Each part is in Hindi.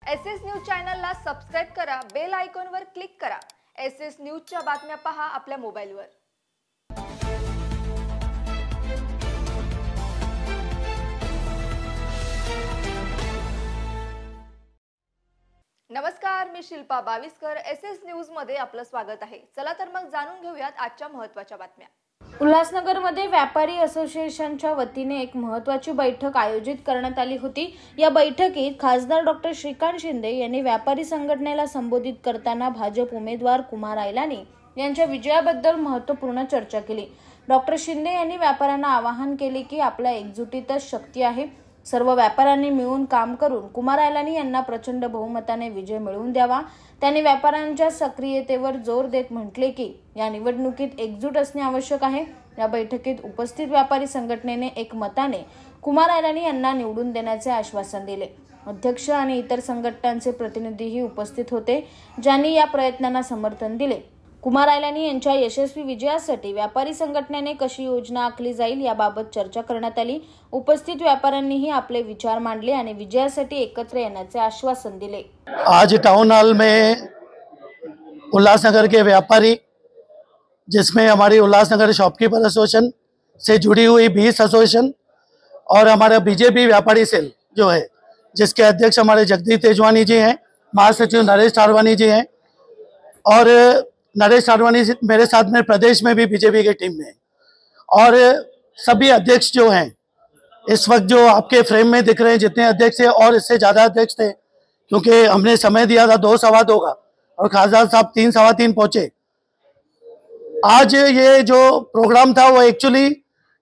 एसएस न्यूज चॅनलला सबस्क्राइब करा, बेल आयकॉनवर क्लिक करा। एसएस न्यूजच्या बातम्या पहा आपल्या मोबाईलवर। नमस्कार, मी शिल्पा बाविस्कर। एसएस न्यूज मध्ये आपलं स्वागत आहे। चला तर मग जाणून घेऊयात आजच्या महत्त्वाच्या बातम्या। उल्हासनगरमध्ये व्यापारी असोसिएशनच्या वतीने एक महत्त्वाची बैठक आयोजित करण्यात आली होती। या बैठकीत खासदार डॉक्टर श्रीकांत शिंदे यांनी व्यापारी संघटनेला संबोधित करताना भाजप उमेदवार कुमार आयलानी यांच्या विजयाबद्दल महत्त्वपूर्ण चर्चा केली। डॉक्टर शिंदे यांनी व्यापाऱ्यांना आवाहन केले की आपल्या एकजुटीतच शक्ती आहे। सर्व व्यापाऱ्यांनी मिळून काम करून कुमार आयलानी यांना प्रचंड बहुमताने विजय मिळवून द्यावा। त्यांनी व्यापाऱ्यांच्या सक्रियतेवर जोर देत म्हटले की या निवडणुकीत एकजूट असणे आवश्यक आहे। या बैठकीत उपस्थित व्यापारी संघटनेने एकमताने कुमार आयलानी यांना निवडून देण्याचे आश्वासन दिले। अध्यक्ष आणि इतर संघटनांचे प्रतिनिधीही उपस्थित होते, ज्यांनी या प्रयत्नांना समर्थन दिले। कुमार आयलानी यांच्या यशस्वी विजयासाठी व्यापारी संघटनेने कशी योजना आखली जाईल याबाबत चर्चा करण्यात आली। उपस्थित व्यापाऱ्यांनीही आपले विचार मांडले आणि विजयासाठी एकत्र येण्याचे आश्वासन दिले। आज टाउन हॉल में उल्लासनगर के व्यापारी, जिसमें हमारी उल्लासनगर शॉपकीपर एसोसिएशन से जुड़ी हुई 20 एसोसिएशन और हमारा बीजेपी व्यापारी सेल जो है, जिसके अध्यक्ष हमारे जगदीश तेजवानी जी हैं, महासचिव नरेश ठारवानी जी हैं और नरेश ठारवानी मेरे साथ में प्रदेश में भी बीजेपी की टीम में है। और सभी अध्यक्ष जो हैं इस वक्त जो आपके फ्रेम में दिख रहे हैं, जितने अध्यक्ष थे और इससे ज़्यादा अध्यक्ष थे, क्योंकि हमने समय दिया था 2 सवा 2 का और खासदार साहब 3 सवा 3 पहुँचे। आज ये जो प्रोग्राम था वो एक्चुअली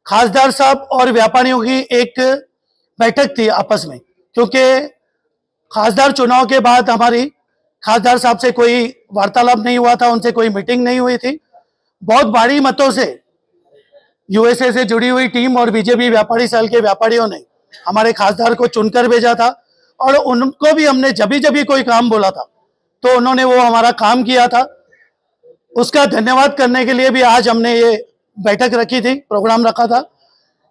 खासदार साहब और व्यापारियों की एक बैठक थी आपस में, क्योंकि खासदार चुनाव के बाद हमारी खासदार साहब से कोई वार्तालाप नहीं हुआ था, उनसे कोई मीटिंग नहीं हुई थी। बहुत भारी मतों से यूएसए से जुड़ी हुई टीम और बीजेपी व्यापारी सेल के व्यापारियों ने हमारे खासदार को चुनकर भेजा था और उनको भी हमने जब कोई काम बोला था तो उन्होंने वो हमारा काम किया था। उसका धन्यवाद करने के लिए भी आज हमने ये बैठक रखी थी, प्रोग्राम रखा था।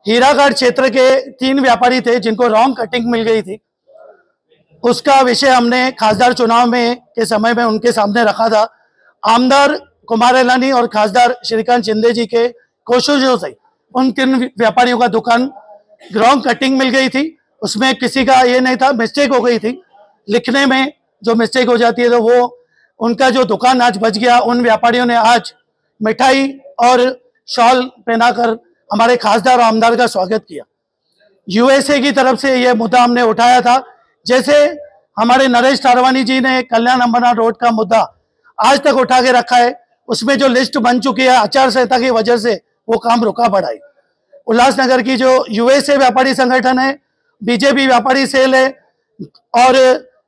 हीराघाट क्षेत्र के 3 व्यापारी थे जिनको रॉन्ग कटिंग मिल गई थी, उसका विषय हमने खासदार चुनाव में के समय में उनके सामने रखा था। आमदार कुमार आयलानी और खासदार श्रीकांत शिंदे जी के कोशिशों से उन 3 व्यापारियों का दुकान रॉन्ग कटिंग मिल गई थी। उसमें किसी का ये नहीं था, मिस्टेक हो गई थी, लिखने में जो मिस्टेक हो जाती है, तो वो उनका जो दुकान आज बच गया। उन व्यापारियों ने आज मिठाई और शॉल पहनाकर हमारे खासदार और आमदार का स्वागत किया। यूएसए की तरफ से ये मुद्दा हमने उठाया था, जैसे हमारे नरेश ठारवानी जी ने कल्याण अंबरनाथ रोड का मुद्दा आज तक उठा के रखा है। उसमें जो लिस्ट बन चुकी है, आचार संहिता की वजह से वो काम रुका पड़ा है। उल्लासनगर की जो यूएसए व्यापारी संगठन है, बीजेपी व्यापारी सेल है, और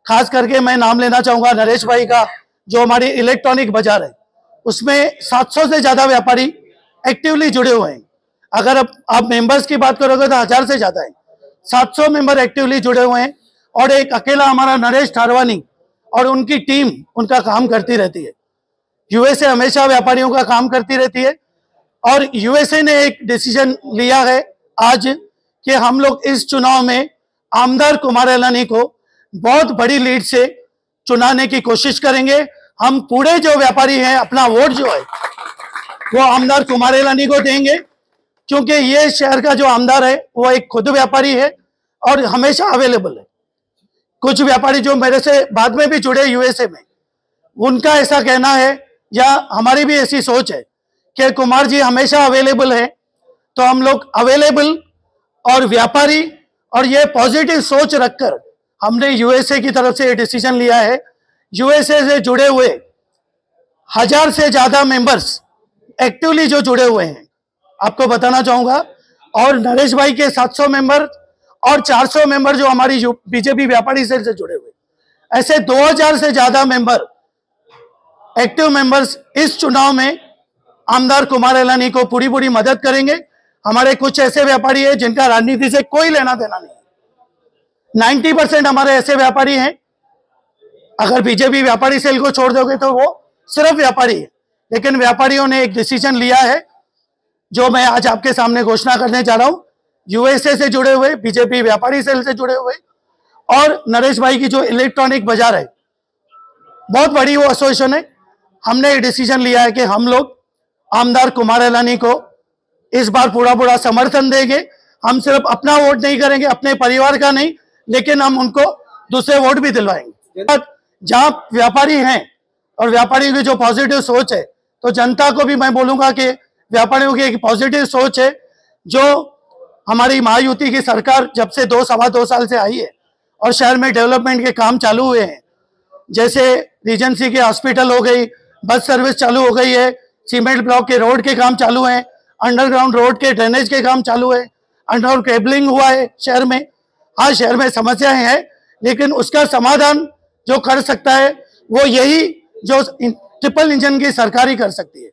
खास करके मैं नाम लेना चाहूँगा नरेश भाई का, जो हमारी इलेक्ट्रॉनिक बाजार है, उसमें 700 से ज़्यादा व्यापारी एक्टिवली जुड़े हुए हैं। अगर आप मेंबर्स की बात करोगे तो 1000 से ज़्यादा है। 700 मेंबर एक्टिवली जुड़े हुए हैं और एक अकेला हमारा नरेश ठारवानी और उनकी टीम उनका काम करती रहती है। यूएसए हमेशा व्यापारियों का काम करती रहती है और यूएसए ने एक डिसीजन लिया है आज कि हम लोग इस चुनाव में आमदार कुमार आयलानी को बहुत बड़ी लीड से चुनाने की कोशिश करेंगे। हम पूरे जो व्यापारी हैं अपना वोट जो है वो आमदार कुमार आयलानी को देंगे, क्योंकि ये शहर का जो आमदार है वो एक खुद व्यापारी है और हमेशा अवेलेबल है। कुछ व्यापारी जो मेरे से बाद में भी जुड़े यूएसए में, उनका ऐसा कहना है या हमारी भी ऐसी सोच है कि कुमार जी हमेशा अवेलेबल है, तो हम लोग अवेलेबल और व्यापारी और ये पॉजिटिव सोच रखकर हमने यूएसए की तरफ से ये डिसीजन लिया है। यूएसए से जुड़े हुए 1000 से ज़्यादा मेंबर्स एक्टिवली जो जुड़े हुए हैं, आपको बताना चाहूँगा, और नरेश भाई के 700 मेंबर और 400 मेंबर जो हमारी बीजेपी व्यापारी सेल से जुड़े हुए, ऐसे 2000 से ज़्यादा मेंबर एक्टिव मेंबर्स इस चुनाव में आमदार कुमार आयलानी को पूरी मदद करेंगे। हमारे कुछ ऐसे व्यापारी हैं जिनका राजनीति से कोई लेना देना नहीं है। 90% हमारे ऐसे व्यापारी हैं, अगर बीजेपी व्यापारी सेल को छोड़ दोगे तो वो सिर्फ व्यापारी है, लेकिन व्यापारियों ने एक डिसीजन लिया है जो मैं आज आपके सामने घोषणा करने जा रहा हूँ। यूएसए से जुड़े हुए, बीजेपी व्यापारी सेल से जुड़े हुए और नरेश भाई की जो इलेक्ट्रॉनिक बाजार है, बहुत बड़ी वो एसोसिएशन है। हमने ये डिसीजन लिया है कि हम लोग आमदार कुमार अलानी को इस बार पूरा समर्थन देंगे। हम सिर्फ अपना वोट नहीं करेंगे, अपने परिवार का नहीं, लेकिन हम उनको दूसरे वोट भी दिलवाएंगे। जहां व्यापारी हैं और व्यापारियों की जो पॉजिटिव सोच है, तो जनता को भी मैं बोलूंगा कि व्यापारियों की एक पॉजिटिव सोच है। जो हमारी महायुति की सरकार जब से 2-2.25 साल से आई है और शहर में डेवलपमेंट के काम चालू हुए हैं, जैसे रीजेंसी के हॉस्पिटल हो गई, बस सर्विस चालू हो गई है, सीमेंट ब्लॉक के रोड के काम चालू हैं, अंडरग्राउंड रोड के ड्रेनेज के काम चालू है, अंडरग्राउंड केबलिंग हुआ है शहर में। हाँ, शहर में समस्याएं हैं, लेकिन उसका समाधान जो कर सकता है वो यही जो ट्रिपल इंजन की सरकार ही कर सकती है।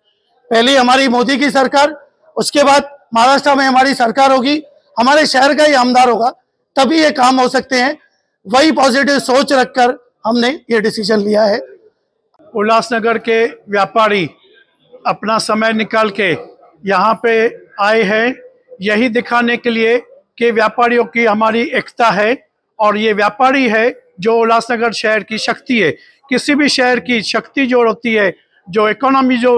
पहले हमारी मोदी की सरकार, उसके बाद महाराष्ट्र में हमारी सरकार होगी, हमारे शहर का ही आमदार होगा, तभी ये काम हो सकते हैं। वही पॉजिटिव सोच रखकर हमने ये डिसीजन लिया है। उल्लासनगर के व्यापारी अपना समय निकाल के यहाँ पे आए हैं, यही दिखाने के लिए कि व्यापारियों की हमारी एकता है। और ये व्यापारी है जो उल्लासनगर शहर की शक्ति है। किसी भी शहर की शक्ति जो होती है, जो इकोनॉमी जो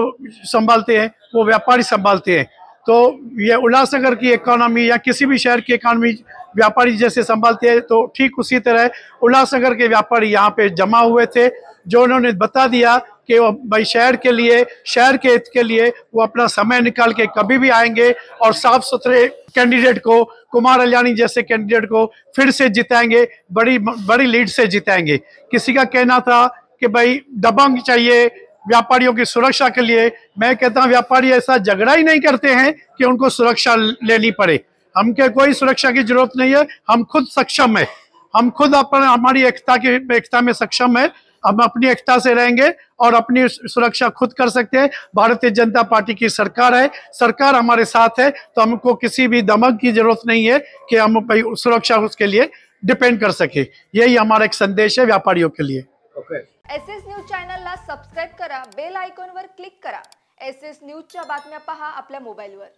संभालते हैं, वो व्यापारी संभालते हैं। तो ये उल्लासनगर की इकोनॉमी या किसी भी शहर की इकोनॉमी व्यापारी जैसे संभालते हैं, तो ठीक उसी तरह उल्लासनगर के व्यापारी यहाँ पे जमा हुए थे, जो उन्होंने बता दिया कि वो भाई शहर के लिए, शहर के हित के लिए वो अपना समय निकाल के कभी भी आएंगे और साफ सुथरे कैंडिडेट को, कुमार अलानी जैसे कैंडिडेट को फिर से जिताएंगे, बड़ी लीड से जिताएंगे। किसी का कहना था कि भाई दबंग चाहिए व्यापारियों की सुरक्षा के लिए। मैं कहता हूँ व्यापारी ऐसा झगड़ा ही नहीं करते हैं कि उनको सुरक्षा लेनी पड़े। हमके कोई सुरक्षा की जरूरत नहीं है, हम खुद सक्षम है, हम खुद हमारी एकता में सक्षम है। हम अपनी एकता से रहेंगे और अपनी सुरक्षा खुद कर सकते हैं। भारतीय जनता पार्टी की सरकार है, सरकार हमारे साथ है, तो हमको किसी भी दमक की जरूरत नहीं है कि हम सुरक्षा उसके लिए डिपेंड कर सके। यही हमारा एक संदेश है व्यापारियों के लिए। एसएस न्यूज चॅनलला सबस्क्राईब करा, बेल आयकॉनवर क्लिक करा। एसएस न्यूजच्या बातम्या पहा आपल्या मोबाईलवर।